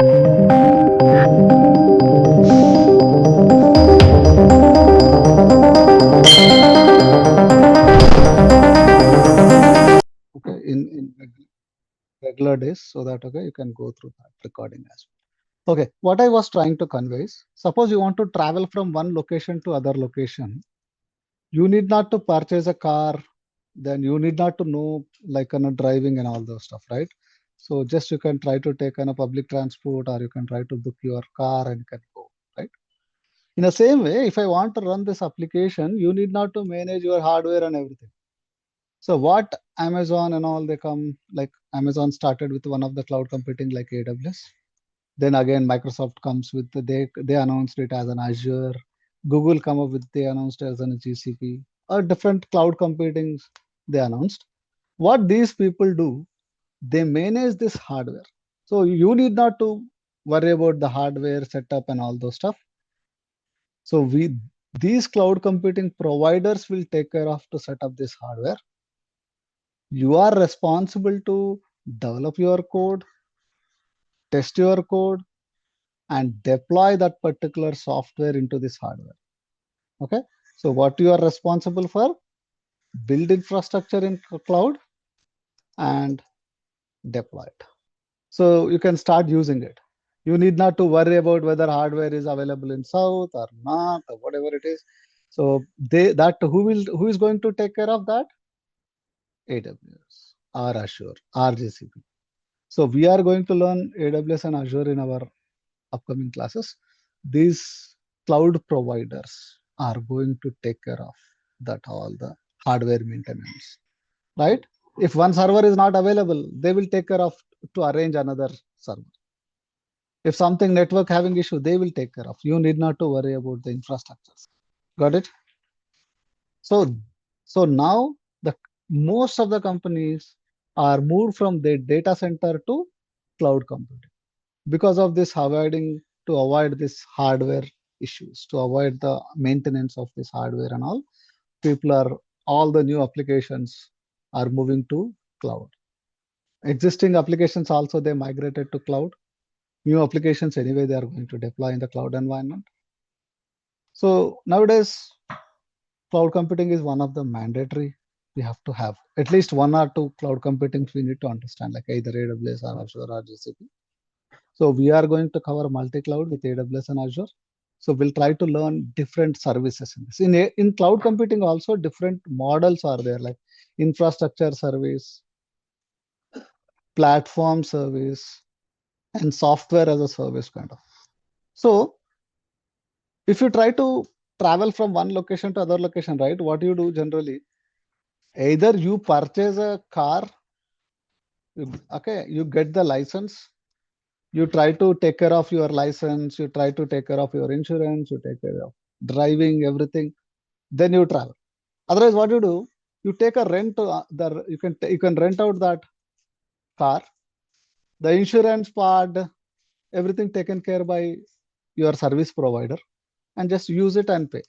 Okay, in regular days, so that okay, you can go through that recording as well. Okay, what I was trying to convey is, suppose you want to travel from one location to other location, you need not to purchase a car, then you need not to know like driving and all those stuff, right? So just you can try to take a public transport, or you can try to book your car and you can go, right? In the same way, if I want to run this application, you need not to manage your hardware and everything. So what Amazon and all, they come, like Amazon started with one of the cloud computing like AWS. Then again, Microsoft comes with they announced it as an Azure. Google come up with they announced as an GCP, or different cloud computing they announced. What these people do, they manage this hardware. So you need not to worry about the hardware setup and all those stuff. So these cloud computing providers will take care of to set up this hardware. You are responsible to develop your code, test your code, and deploy that particular software into this hardware. Okay. So what you are responsible for, build infrastructure in cloud and deploy it. So you can start using it. You need not to worry about whether hardware is available in South or not, or whatever it is. So who is going to take care of that? AWS or Azure or GCP. So we are going to learn AWS and Azure in our upcoming classes. These cloud providers are going to take care of that all the hardware maintenance, right? If one server is not available, they will take care of to arrange another server. If something network having issue, they will take care of. You need not to worry about the infrastructures. Got it? So now the most of the companies are moved from their data center to cloud computing because of this to avoid this hardware issues, to avoid the maintenance of this hardware and all. All the new applications are moving to cloud. Existing applications also, they migrated to cloud. New applications anyway, they are going to deploy in the cloud environment. So nowadays, cloud computing is one of the mandatory. We have to have at least one or two cloud computings we need to understand, like either AWS or Azure or GCP. So we are going to cover multi-cloud with AWS and Azure. So we'll try to learn different services in this. In cloud computing also, different models are there, like infrastructure service, platform service, and software as a service kind of. So if you try to travel from one location to other location, right, what you do generally, either you purchase a car, okay, you get the license, you try to take care of your license, you try to take care of your insurance, you take care of driving, everything, then you travel. Otherwise, what you do, you take a rent you can rent out that car, the insurance part, everything taken care by your service provider, and just use it and pay,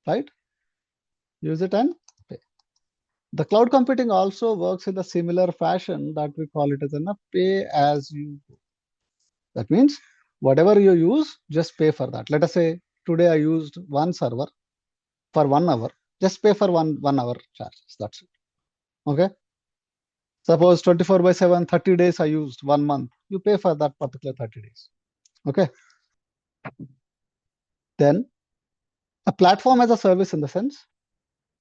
right? Use it and pay. The cloud computing also works in a similar fashion, that we call it as a pay as you go. That means whatever you use, just pay for that. Let us say today I used one server for 1 hour, just pay for one hour charges. That's it. Okay. Suppose 24/7, 30 days I used 1 month, you pay for that particular 30 days. Okay. Then a platform as a service in the sense.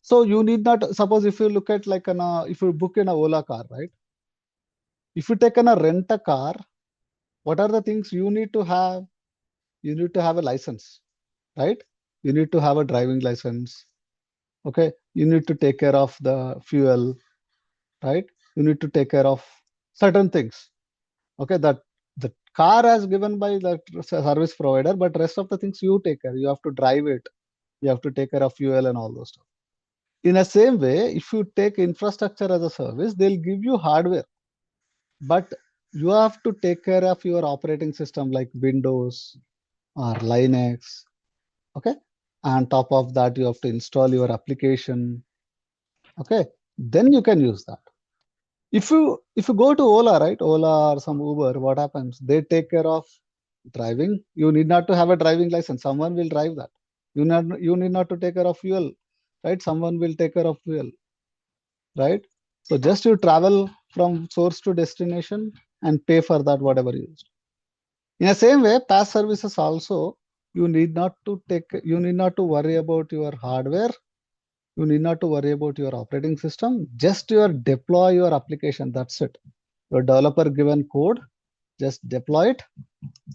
So you need not, suppose if you look at like if you book in a Ola car, right? If you take a rent a car, what are the things you need to have? You need to have a license, right? You need to have a driving license. Okay. You need to take care of the fuel, right? You need to take care of certain things. Okay. That the car has given by the service provider, but rest of the things you take care. You have to drive it. You have to take care of fuel and all those stuff. In the same way, if you take infrastructure as a service, they'll give you hardware, but you have to take care of your operating system like Windows or Linux. Okay. On top of that, you have to install your application. Okay. Then you can use that. If you go to Ola, right, Ola or some Uber, what happens? They take care of driving. You need not to have a driving license. Someone will drive that. You need not to take care of fuel, right? Someone will take care of fuel, right? So just you travel from source to destination and pay for that whatever you use. In the same way, PaaS services also, you need not to worry about your hardware. You need not to worry about your operating system. Just deploy your application. That's it. Your developer given code, just deploy it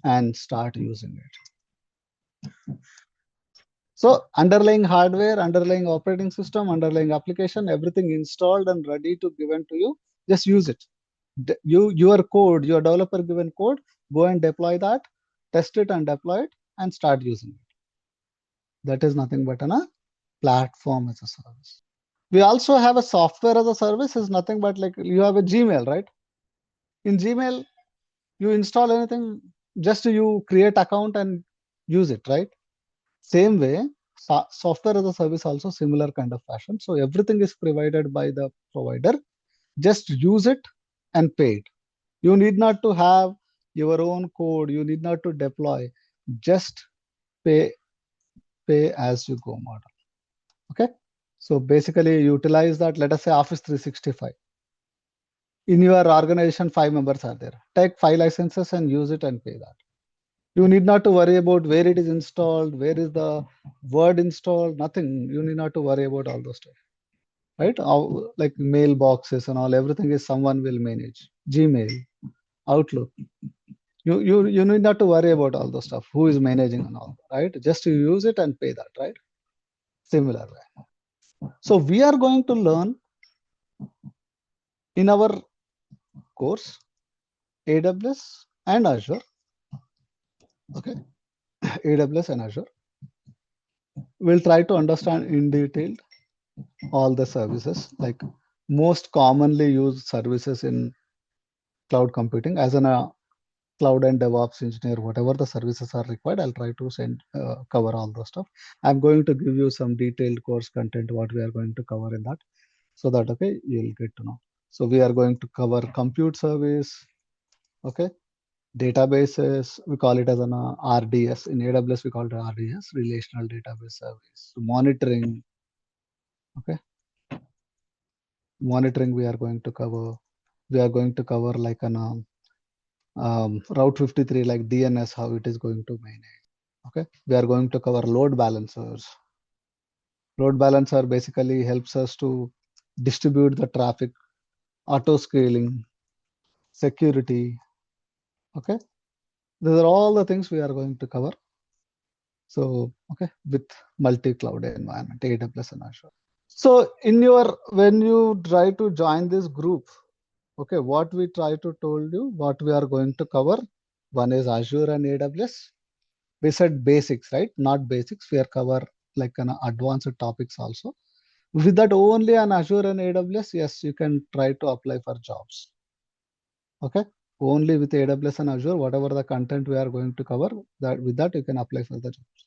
and start using it. So underlying hardware, underlying operating system, underlying application, everything installed and ready to given to you. Just use it. Your code, your developer given code, go and deploy that, test it and deploy it and start using it. That is nothing but a platform as a service. We also have a software as a service. Is nothing but like you have a Gmail, right? In Gmail, you install anything, just you create account and use it, right? Same way, software as a service also similar kind of fashion. So everything is provided by the provider. Just use it and pay it. You need not to have your own code. You need not to deploy. Just pay as you go model. Okay. So basically utilize that. Let us say Office 365. In your organization, 5 members are there. Take 5 licenses and use it and pay that. You need not to worry about where it is installed, where is the word installed, nothing. You need not to worry about all those stuff, right? Like mailboxes and all, everything is someone will manage. Gmail, Outlook. You need not to worry about all those stuff. Who is managing and all, right? Just you use it and pay that, right? Similar way. So we are going to learn in our course AWS and Azure. Okay, AWS and Azure. We'll try to understand in detail all the services, like most commonly used services in cloud computing. As an cloud and DevOps engineer, whatever the services are required, I'll try to cover all those stuff. I'm going to give you some detailed course content, what we are going to cover in that, so that, okay, you'll get to know. So we are going to cover compute service, okay, databases, we call it as an RDS. In AWS, we call it RDS, relational database service. Monitoring, okay, monitoring we are going to cover. We are going to cover like an Route 53, like DNS, how it is going to manage. Okay, we are going to cover load balancers. Load balancer basically helps us to distribute the traffic, auto scaling, security. Okay, these are all the things we are going to cover. So, okay, with multi-cloud environment, AWS and Azure. So when you try to join this group, okay, what we try to told you, what we are going to cover, one is Azure and AWS. We said basics, right? Not basics. We are cover like an advanced topics also. With that only on Azure and AWS, yes, you can try to apply for jobs. Okay, only with AWS and Azure, whatever the content we are going to cover, that with that you can apply for the jobs.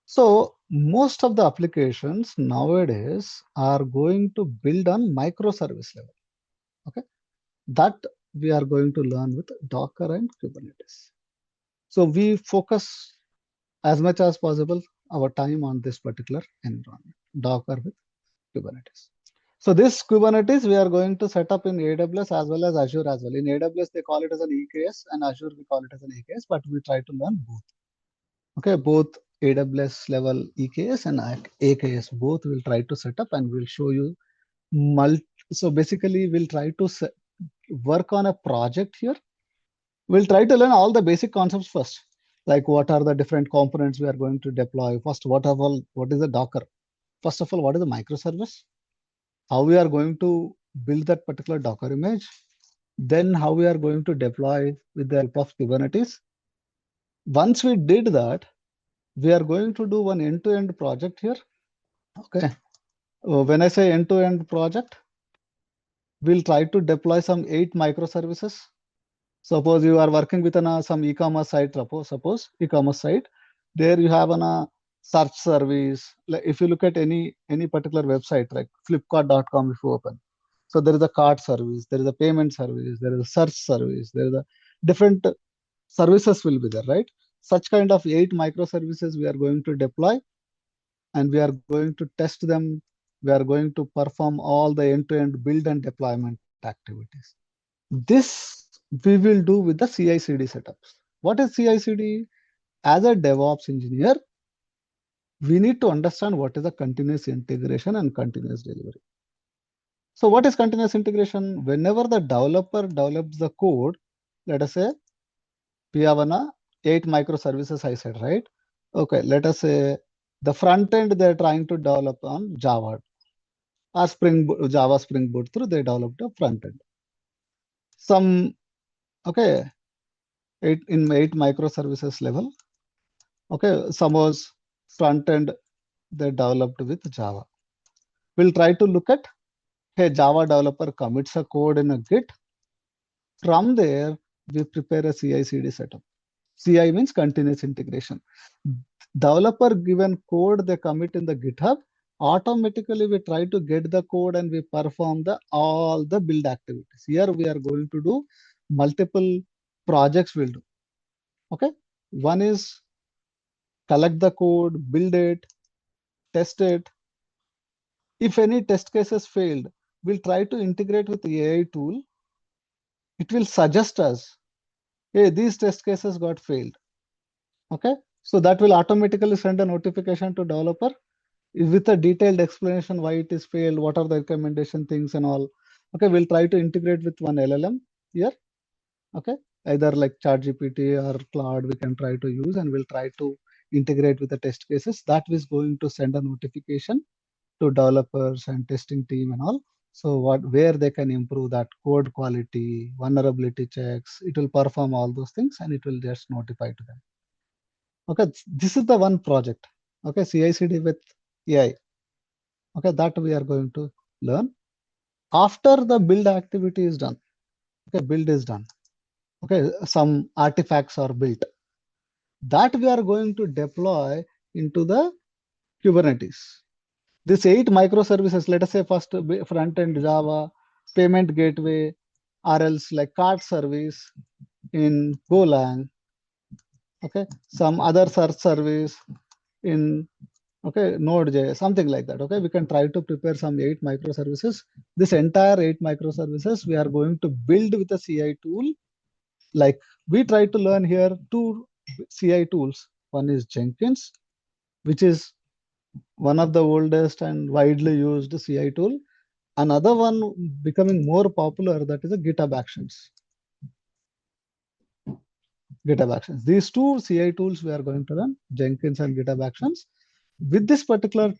So most of the applications nowadays are going to build on microservice level. Okay, that we are going to learn with Docker and Kubernetes. So we focus as much as possible our time on this particular environment, Docker with Kubernetes. So this Kubernetes we are going to set up in AWS as well as Azure as well. In AWS they call it as an EKS and Azure we call it as an AKS, but we try to learn both. Okay, both AWS level EKS and AKS, both will try to set up and we'll show you so basically we'll try to work on a project here. We'll try to learn all the basic concepts first, like what are the different components we are going to deploy. First, what is the Docker? First of all, what is the microservice? How we are going to build that particular Docker image? Then how we are going to deploy with the help of Kubernetes. Once we did that, we are going to do one end-to-end project here. Okay. When I say end-to-end project, we'll try to deploy some 8 microservices. Suppose you are working with some e-commerce site, suppose e-commerce site, there you have a search service. Like if you look at any particular website like flipkart.com, if you open, So there is a card service, there is a payment service, there is a search service, there is a different services will be there, right? Such kind of 8 microservices we are going to deploy, and we are going to test them. We are going to perform all the end-to-end build and deployment activities. This we will do with the CI/CD setups. What is CI/CD? As a DevOps engineer, we need to understand what is a continuous integration and continuous delivery. So what is continuous integration? Whenever the developer develops the code, let us say we have 8 microservices, I said, right? Okay, let us say the front end they're trying to develop on Java or Java Spring Boot through, they developed a front end. Okay, 8 microservices level. Okay, suppose front end they developed with Java. We'll try to look at, hey, Java developer commits a code in a Git. From there, we prepare a CI/CD setup. CI means continuous integration. Developer given code they commit in the GitHub. Automatically, we try to get the code and we perform all the build activities. Here we are going to do multiple projects. We'll do. Okay, one is collect the code, build it, test it. If any test cases failed, we'll try to integrate with the AI tool. It will suggest us, hey, these test cases got failed. Okay, so that will automatically send a notification to developer with a detailed explanation why it is failed, what are the recommendation things and all. Okay, we'll try to integrate with one LLM here. Okay, either like ChatGPT or Cloud we can try to use, and we'll try to integrate with the test cases. That is going to send a notification to developers and testing team and all. So where they can improve that code quality, vulnerability checks, it will perform all those things and it will just notify to them. Okay, this is the one project. Okay, CI/CD with AI. Okay, that we are going to learn. After the build activity is done, okay, build is done. Okay, some artifacts are built. That we are going to deploy into the Kubernetes. This 8 microservices, let us say first front end Java, payment gateway, or else like card service in Golang. Okay, some other search service in Node.js, something like that. Okay, we can try to prepare some 8 microservices. This entire 8 microservices we are going to build with a CI tool. Like we try to learn here 2 CI tools. One is Jenkins, which is one of the oldest and widely used CI tool. Another one becoming more popular, that is a GitHub Actions. GitHub Actions. These 2 CI tools we are going to run, Jenkins and GitHub Actions. With this particular,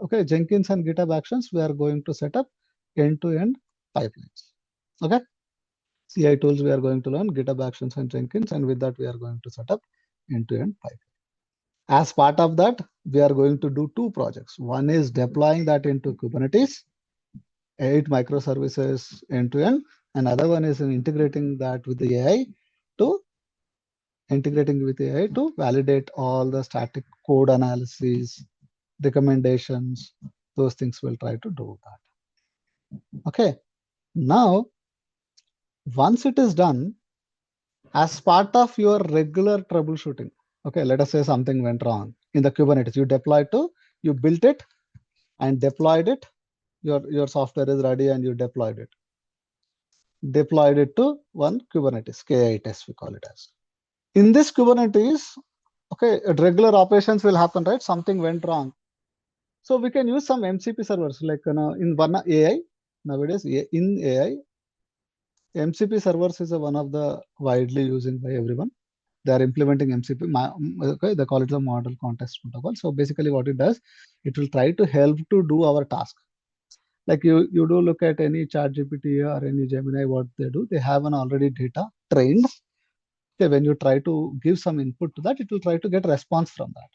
okay, Jenkins and GitHub Actions, we are going to set up end-to-end pipelines. Okay, CI tools we are going to learn, GitHub Actions and Jenkins, and with that we are going to set up end-to-end pipeline. As part of that, we are going to do 2 projects. One is deploying that into Kubernetes, 8 microservices end-to-end. Another one is integrating that with the AI to validate all the static code analysis, recommendations, those things we'll try to do that. Okay, now once it is done, as part of your regular troubleshooting, okay, let us say something went wrong in the Kubernetes. You built it and deployed it. Your software is ready and you deployed it. Deployed it to one Kubernetes, KI test we call it as. In this Kubernetes, okay, regular operations will happen, right? Something went wrong. So we can use some MCP servers, like in one AI, nowadays in AI, MCP servers is one of the widely used by everyone. They are implementing MCP, okay, they call it the model context protocol. So basically what it does, it will try to help to do our task. Like you do look at any ChatGPT or any Gemini, what they do, they have an already data trained. Okay, when you try to give some input to that, it will try to get response from that.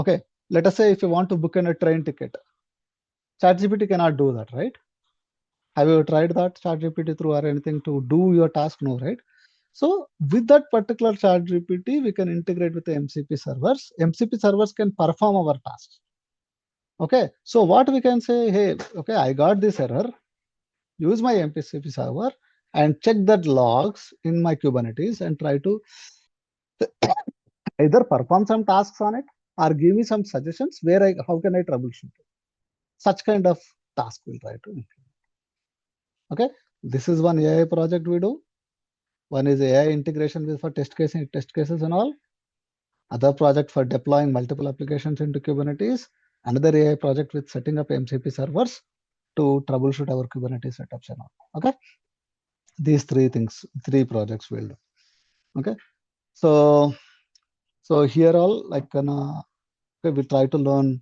Okay, let us say if you want to book in a train ticket, ChatGPT cannot do that, right? Have you tried that ChatGPT through or anything to do your task? No, right? So with that particular ChatGPT, we can integrate with the MCP servers. MCP servers can perform our tasks. Okay, so what we can say, hey, okay, I got this error. use my MCP server and check that logs in my Kubernetes and try to either perform some tasks on it or give me some suggestions where how can I troubleshoot it. Such kind of task we'll try to implement. Okay, this is one AI project we do. One is AI integration with for test cases and all. Other project for deploying multiple applications into Kubernetes. Another AI project with setting up MCP servers to troubleshoot our Kubernetes setups and all. Okay, these three things, three projects we'll do. Okay, so here all like okay, we try to learn.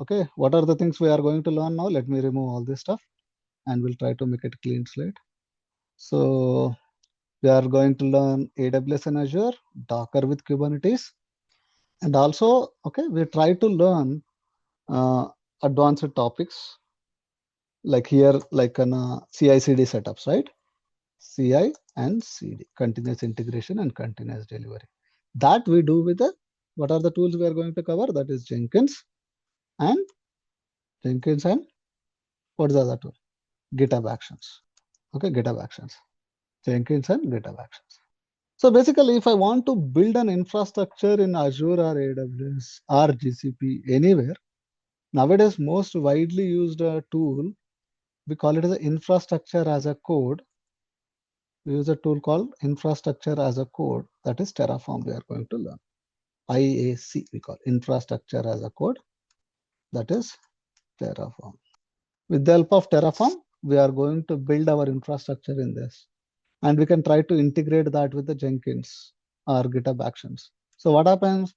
Okay, what are the things we are going to learn now? Let me remove all this stuff and we'll try to make it clean slate. So we are going to learn AWS and Azure, Docker with Kubernetes, and also, okay, we try to learn advanced topics like here, like CI/CD setups, right? CI and CD, continuous integration and continuous delivery. That we do with what are the tools we are going to cover? That is Jenkins and what is the other tool? GitHub Actions. Okay, GitHub Actions. Jenkins and GitHub Actions. So basically, if I want to build an infrastructure in Azure or AWS or GCP anywhere, nowadays most widely used tool, we call it as infrastructure as a code. We use a tool called infrastructure as a code. That is Terraform we are going to learn. IAC we call infrastructure as a code. That is Terraform. With the help of Terraform, we are going to build our infrastructure in this. And we can try to integrate that with the Jenkins or GitHub Actions. So what happens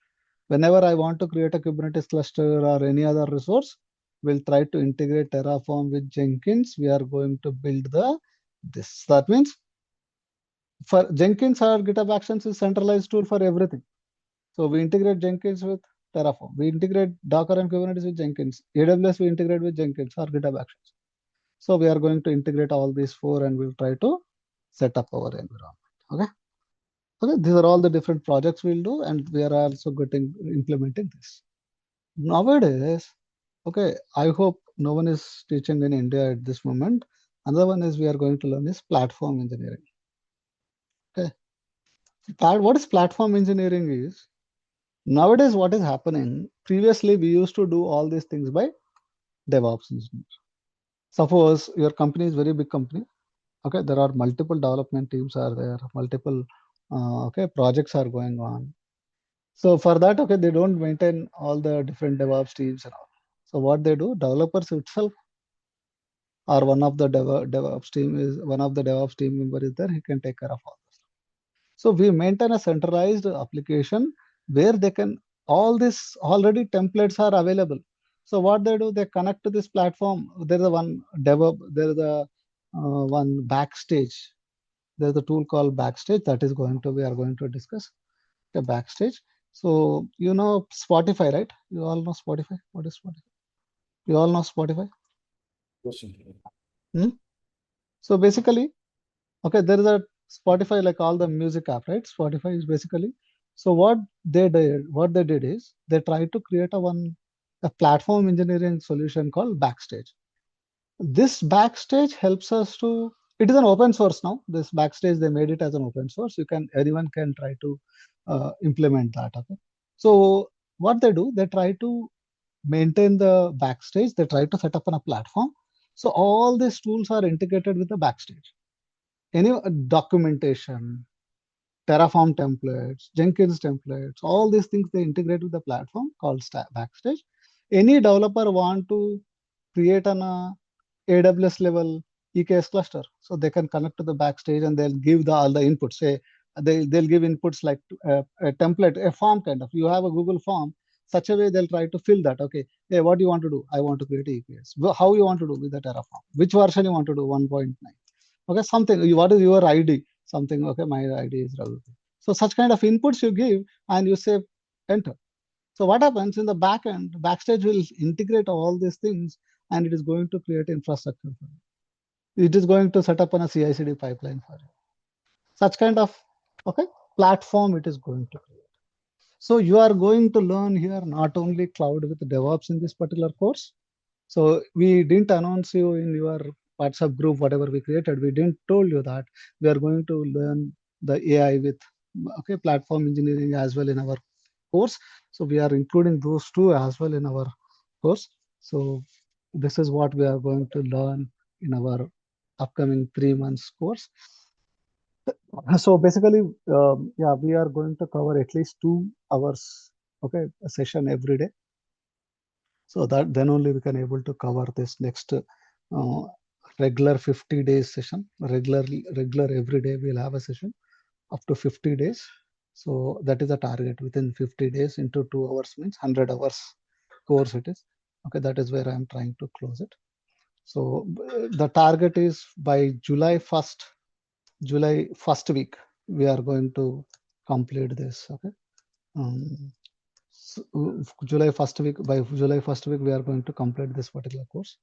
whenever I want to create a Kubernetes cluster or any other resource, we'll try to integrate Terraform with Jenkins. We are going to build this. That means for Jenkins or GitHub Actions is centralized tool for everything. So we integrate Jenkins with Terraform. We integrate Docker and Kubernetes with Jenkins. AWS we integrate with Jenkins or GitHub Actions. So we are going to integrate all these four and we'll try to set up our environment. Okay. Okay. These are all the different projects we'll do, and we are also implementing this. Nowadays, okay, I hope no one is teaching in India at this moment. Another one is we are going to learn is platform engineering. Okay. What is platform engineering is, nowadays what is happening, previously we used to do all these things by DevOps engineers. Suppose your company is very big company. Okay, there are multiple development teams are there, multiple okay projects are going on. So for that, okay, they don't maintain all the different DevOps teams and all. So what they do, developers itself or one of the DevOps team member is there, he can take care of all this. So we maintain a centralized application where they can, all this already templates are available. So what they do, they connect to this platform. There is a one DevOps, there is a one Backstage. There's a tool called Backstage that is we are going to discuss the Backstage. So you know Spotify, right? You all know Spotify. What is Spotify? You all know Spotify? So basically, okay, there is a Spotify, like all the music app, right? Spotify is basically. So what they did is they tried to create a platform engineering solution called Backstage. This Backstage helps us to, it is an open source now. This Backstage, they made it as an open source. Anyone can try to implement that. Okay. So what they do, they try to maintain the Backstage. They try to set up on a platform. So all these tools are integrated with the Backstage. Any documentation, Terraform templates, Jenkins templates, all these things they integrate with the platform called Backstage. Any developer want to create an AWS level EKS cluster, so they can connect to the Backstage and they'll give all the inputs. Say they'll give inputs like a template, a form kind of. You have a Google form, such a way they'll try to fill that. Okay, hey, what do you want to do? I want to create EKS. How you want to do with the Terraform? Which version you want to do? 1.9. Okay, something. What is your ID? Something. Okay, my ID is Raghu. So such kind of inputs you give and you say enter. So what happens in the back end, Backstage will integrate all these things and it is going to create infrastructure for you. It is going to set up on a CI/CD pipeline for you. Such kind of platform it is going to create. So you are going to learn here not only cloud with DevOps in this particular course. So we didn't announce you in your WhatsApp group, whatever we created, we didn't told you that we are going to learn the AI with platform engineering as well in our course. So we are including those two as well in our course. So this is what we are going to learn in our upcoming 3 months course. So basically, yeah, we are going to cover at least 2 hours, a session every day. So that then only we can able to cover this next regular 50 days session. Regular every day we'll have a session up to 50 days. So that is a target. Within 50 days into 2 hours means 100 hours course it is. Okay, that is where I'm trying to close it. So the target is by July 1st week, we are going to complete this. Okay. So July 1st week, by July 1st week, we are going to complete this particular course.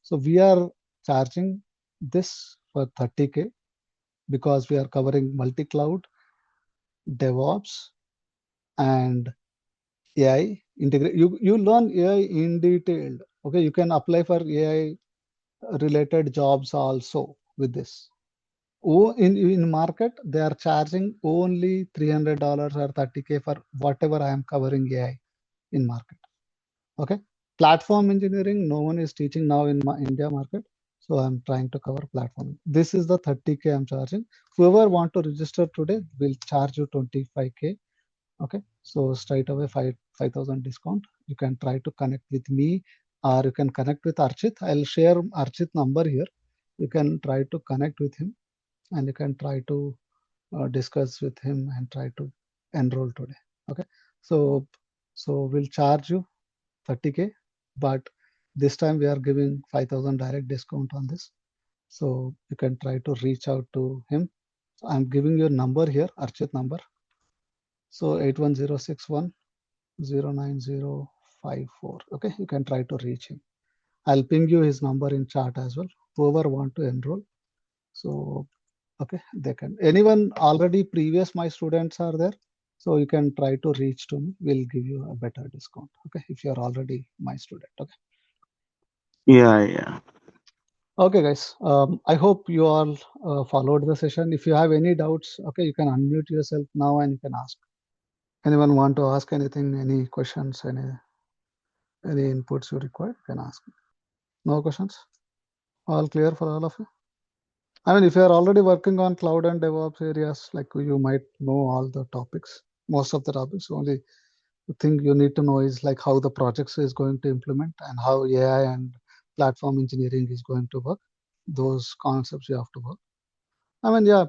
So we are charging this for 30K because we are covering multi-cloud, DevOps, and AI integrate. You learn AI in detail. Okay, you can apply for AI related jobs also with this. In market, they are charging only $300 or 30K for whatever I am covering AI in market. Okay, platform engineering, no one is teaching now in my India market. So I'm trying to cover platform. This is the 30K I'm charging. Whoever want to register today will charge you 25K. Okay, so straight away 5,000 discount. You can try to connect with me or you can connect with Archit. I'll share Archit number here. You can try to connect with him and you can try to discuss with him and try to enroll today. Okay, so we'll charge you 30K, but this time we are giving 5,000 direct discount on this. So you can try to reach out to him. So I'm giving your number here, Archit number. So 81061 09054. Okay, you can try to reach him. I'll ping you his number in chat as well. Whoever want to enroll. So okay, they can. Anyone already previous my students are there. So you can try to reach to me. We'll give you a better discount. Okay, if you're already my student. Okay. Yeah. Okay, guys. I hope you all followed the session. If you have any doubts, okay, you can unmute yourself now and you can ask. Anyone want to ask anything, any questions, any inputs you require, you can ask. No questions? All clear for all of you? I mean, if you are already working on cloud and DevOps areas, like you might know all the topics, most of the topics. Only the thing you need to know is like how the projects is going to implement and how AI and platform engineering is going to work. Those concepts you have to work. I mean, yeah,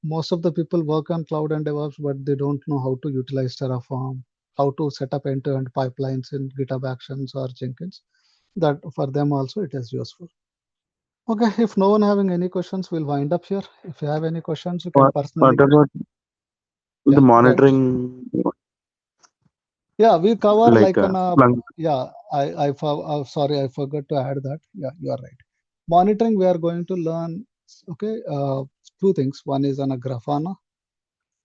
most of the people work on cloud and DevOps, but they don't know how to utilize Terraform, how to set up end-to-end pipelines in GitHub Actions or Jenkins. That for them also it is useful. Okay, if no one having any questions, we'll wind up here. If you have any questions, you can What personally. about the Yeah, go ahead. monitoring, Yeah, we cover like like an Splunk? yeah. Sorry, I forgot to add that. Yeah, you are right. Monitoring, we are going to learn. Okay, two things. One is on a Grafana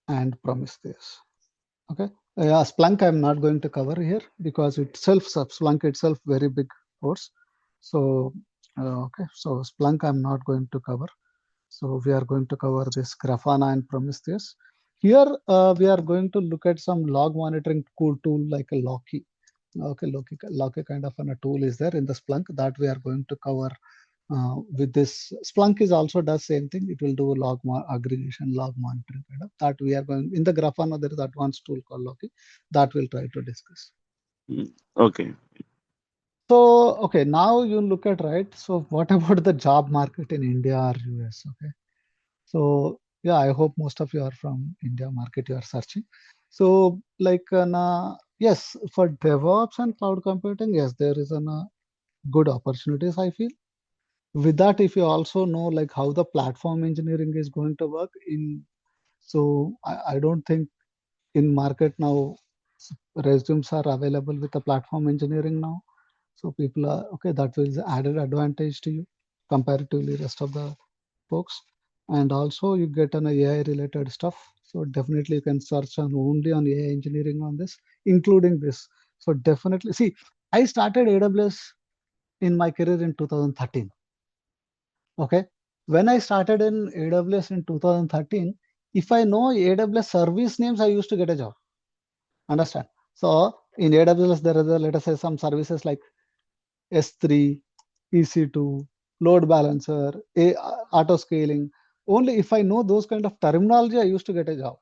and Prometheus. Okay. Yeah, Splunk I'm not going to cover here because Splunk itself very big course. So okay, so Splunk I'm not going to cover. So we are going to cover this Grafana and Prometheus. Here we are going to look at some log monitoring cool tool like a Loki. Okay, Loki kind of a tool is there in the Splunk that we are going to cover with this. Splunk is also does same thing. It will do log aggregation, log monitoring kind of that we are going in the Grafana. There is advanced tool called Loki that we'll try to discuss. Okay. So okay, now you look at right. So what about the job market in India or US? Okay, so yeah, I hope most of you are from India market. You are searching. So like yes, for DevOps and cloud computing, yes, there is good opportunities. I feel with that, if you also know like how the platform engineering is going to work in, so I don't think in market now resumes are available with the platform engineering now. So people are okay, that is added advantage to you comparatively rest of the folks. And also you get an AI related stuff. So definitely you can search on only on AI engineering on this, including this. So definitely see, I started AWS in my career in 2013. Okay. When I started in AWS in 2013, if I know AWS service names, I used to get a job. Understand? So in AWS, there are, let us say, some services like S3, EC2, load balancer, auto scaling. Only if I know those kind of terminology, I used to get a job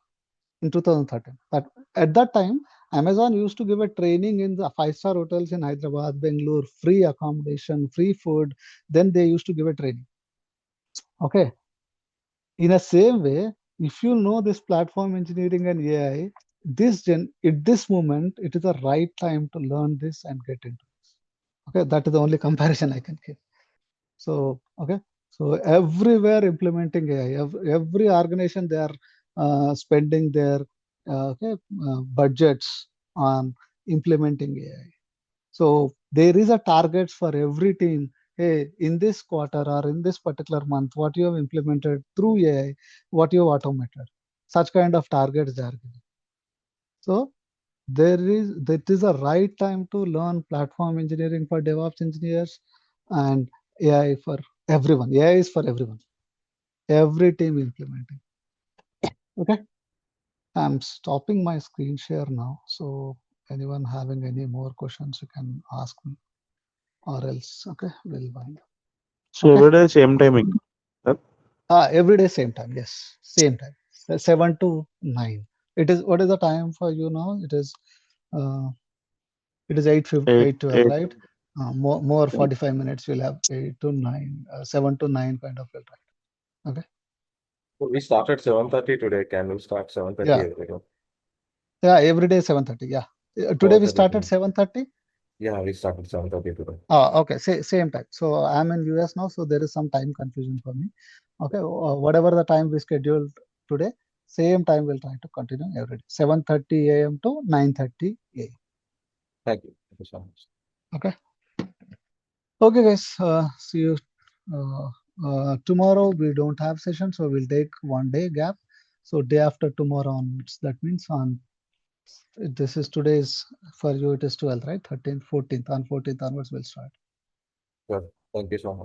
in 2013. But at that time, Amazon used to give a training in the 5-star hotels in Hyderabad, Bangalore, free accommodation, free food. Then they used to give a training. Okay. In the same way, if you know this platform engineering and AI, at this moment, it is the right time to learn this and get into this. Okay, that is the only comparison I can give. So, okay, so everywhere implementing AI, every organization, they are spending their budgets on implementing AI. So there is a target for every team. Hey, in this quarter or in this particular month, what you have implemented through AI, what you have automated, such kind of targets they are giving. So that is a right time to learn platform engineering for DevOps engineers and AI for everyone. AI is for everyone. Every team implementing. Okay. I'm stopping my screen share now. So anyone having any more questions, you can ask me, or else, okay, we'll wind up. So Okay. every day same timing. Sir? Every day, same time. Yes, same time. 7 to 9. It is, what is the time for you now? Uh, it is 8, 8:12, 8. right? More 45 minutes. We'll have 8 to 9, 7 to 9 kind of will try. Okay. So we started 7:30 today. Can we start 7:30 Yeah. every day? Yeah. Every day 7:30. Yeah. Today we 7:30 started today. 7:30. Yeah, we started 7:30 today. Okay. Same time. So I'm in US now, so there is some time confusion for me. Okay. Whatever the time we scheduled today, same time we'll try to continue every day. 7:30 a.m. to 9:30 a.m. Thank you. Thank you so much. Okay. Okay, guys. See you tomorrow. We don't have session, so we'll take 1 day gap. So day after tomorrow onwards. That means on this is today's for you. It is 12th, right? 13th, 14th. On 14th onwards, we'll start. Sure. Thank you so much.